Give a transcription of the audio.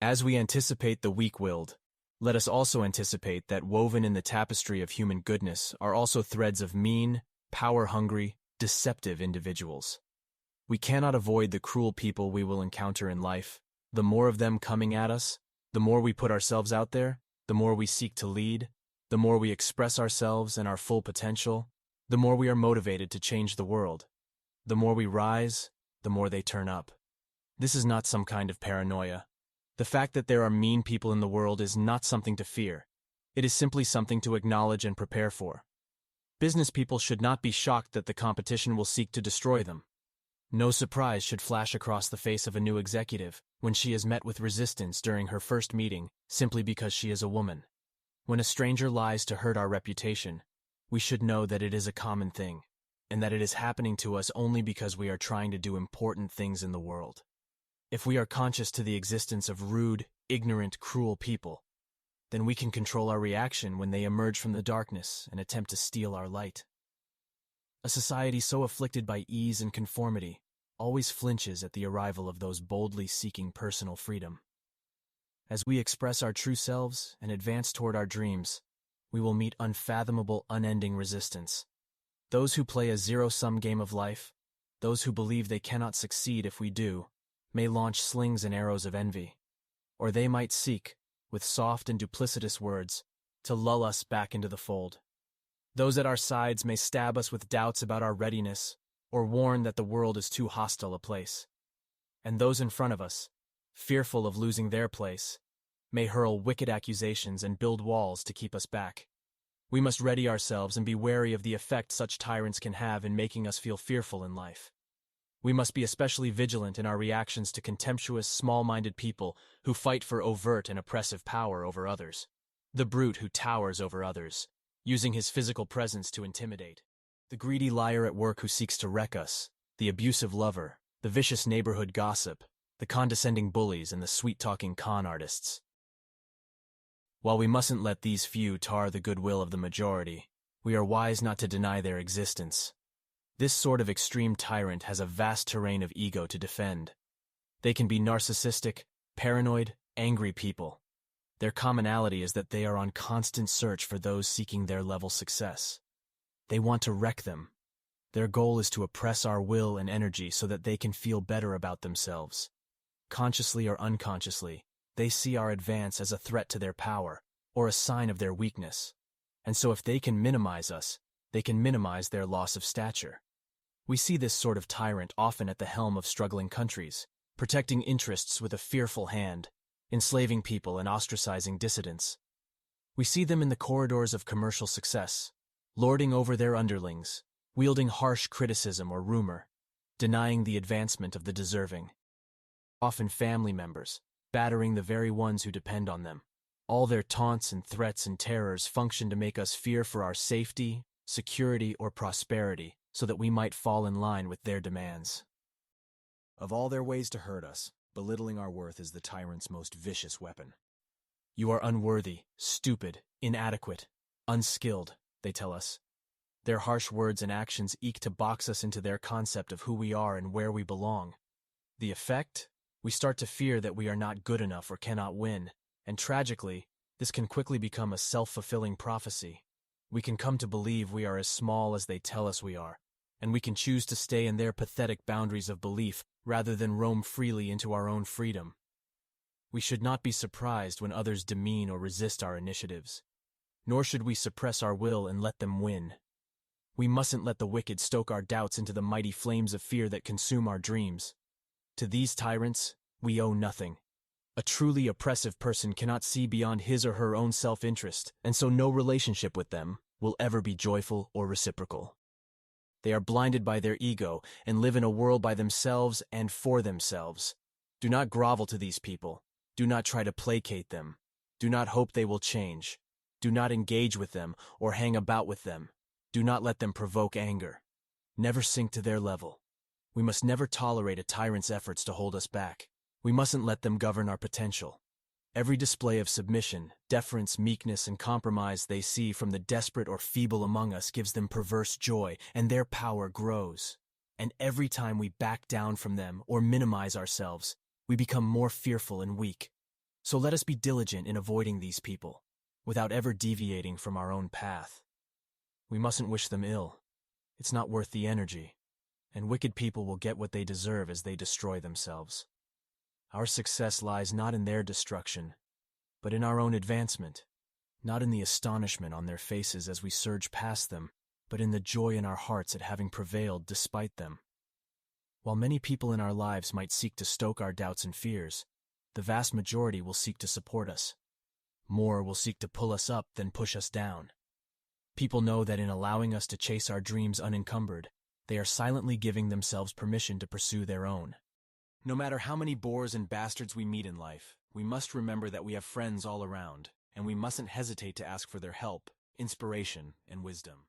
As we anticipate the weak-willed, let us also anticipate that woven in the tapestry of human goodness are also threads of mean, power-hungry, deceptive individuals. We cannot avoid the cruel people we will encounter in life. The more of them coming at us, the more we put ourselves out there, the more we seek to lead, the more we express ourselves and our full potential, the more we are motivated to change the world. The more we rise, the more they turn up. This is not some kind of paranoia. The fact that there are mean people in the world is not something to fear. It is simply something to acknowledge and prepare for. Business people should not be shocked that the competition will seek to destroy them. No surprise should flash across the face of a new executive when she is met with resistance during her first meeting simply because she is a woman. When a stranger lies to hurt our reputation, we should know that it is a common thing, and that it is happening to us only because we are trying to do important things in the world. If we are conscious to the existence of rude, ignorant, cruel people, then we can control our reaction when they emerge from the darkness and attempt to steal our light. A society so afflicted by ease and conformity always flinches at the arrival of those boldly seeking personal freedom. As we express our true selves and advance toward our dreams, we will meet unfathomable, unending resistance. Those who play a zero-sum game of life, those who believe they cannot succeed if we do, may launch slings and arrows of envy, or they might seek, with soft and duplicitous words, to lull us back into the fold. Those at our sides may stab us with doubts about our readiness, or warn that the world is too hostile a place. And those in front of us, fearful of losing their place, may hurl wicked accusations and build walls to keep us back. We must ready ourselves and be wary of the effect such tyrants can have in making us feel fearful in life. We must be especially vigilant in our reactions to contemptuous, small-minded people who fight for overt and oppressive power over others. The brute who towers over others, using his physical presence to intimidate. The greedy liar at work who seeks to wreck us. The abusive lover. The vicious neighborhood gossip. The condescending bullies and the sweet-talking con artists. While we mustn't let these few tar the goodwill of the majority, we are wise not to deny their existence. This sort of extreme tyrant has a vast terrain of ego to defend. They can be narcissistic, paranoid, angry people. Their commonality is that they are on constant search for those seeking their level success. They want to wreck them. Their goal is to oppress our will and energy so that they can feel better about themselves. Consciously or unconsciously, they see our advance as a threat to their power, or a sign of their weakness. And so if they can minimize us, they can minimize their loss of stature. We see this sort of tyrant often at the helm of struggling countries, protecting interests with a fearful hand, enslaving people and ostracizing dissidents. We see them in the corridors of commercial success, lording over their underlings, wielding harsh criticism or rumor, denying the advancement of the deserving. Often family members, battering the very ones who depend on them. All their taunts and threats and terrors function to make us fear for our safety, security, or prosperity, so that we might fall in line with their demands. Of all their ways to hurt us, belittling our worth is the tyrant's most vicious weapon. You are unworthy, stupid, inadequate, unskilled, they tell us. Their harsh words and actions eke to box us into their concept of who we are and where we belong. The effect? We start to fear that we are not good enough or cannot win, and tragically, this can quickly become a self-fulfilling prophecy. We can come to believe we are as small as they tell us we are, and we can choose to stay in their pathetic boundaries of belief rather than roam freely into our own freedom. We should not be surprised when others demean or resist our initiatives, nor should we suppress our will and let them win. We mustn't let the wicked stoke our doubts into the mighty flames of fear that consume our dreams. To these tyrants, we owe nothing. A truly oppressive person cannot see beyond his or her own self-interest, and so no relationship with them will ever be joyful or reciprocal. They are blinded by their ego and live in a world by themselves and for themselves. Do not grovel to these people. Do not try to placate them. Do not hope they will change. Do not engage with them or hang about with them. Do not let them provoke anger. Never sink to their level. We must never tolerate a tyrant's efforts to hold us back. We mustn't let them govern our potential. Every display of submission, deference, meekness, and compromise they see from the desperate or feeble among us gives them perverse joy, and their power grows. And every time we back down from them or minimize ourselves, we become more fearful and weak. So let us be diligent in avoiding these people, without ever deviating from our own path. We mustn't wish them ill. It's not worth the energy, and wicked people will get what they deserve as they destroy themselves. Our success lies not in their destruction, but in our own advancement, not in the astonishment on their faces as we surge past them, but in the joy in our hearts at having prevailed despite them. While many people in our lives might seek to stoke our doubts and fears, the vast majority will seek to support us. More will seek to pull us up than push us down. People know that in allowing us to chase our dreams unencumbered, they are silently giving themselves permission to pursue their own. No matter how many bores and bastards we meet in life, we must remember that we have friends all around, and we mustn't hesitate to ask for their help, inspiration, and wisdom.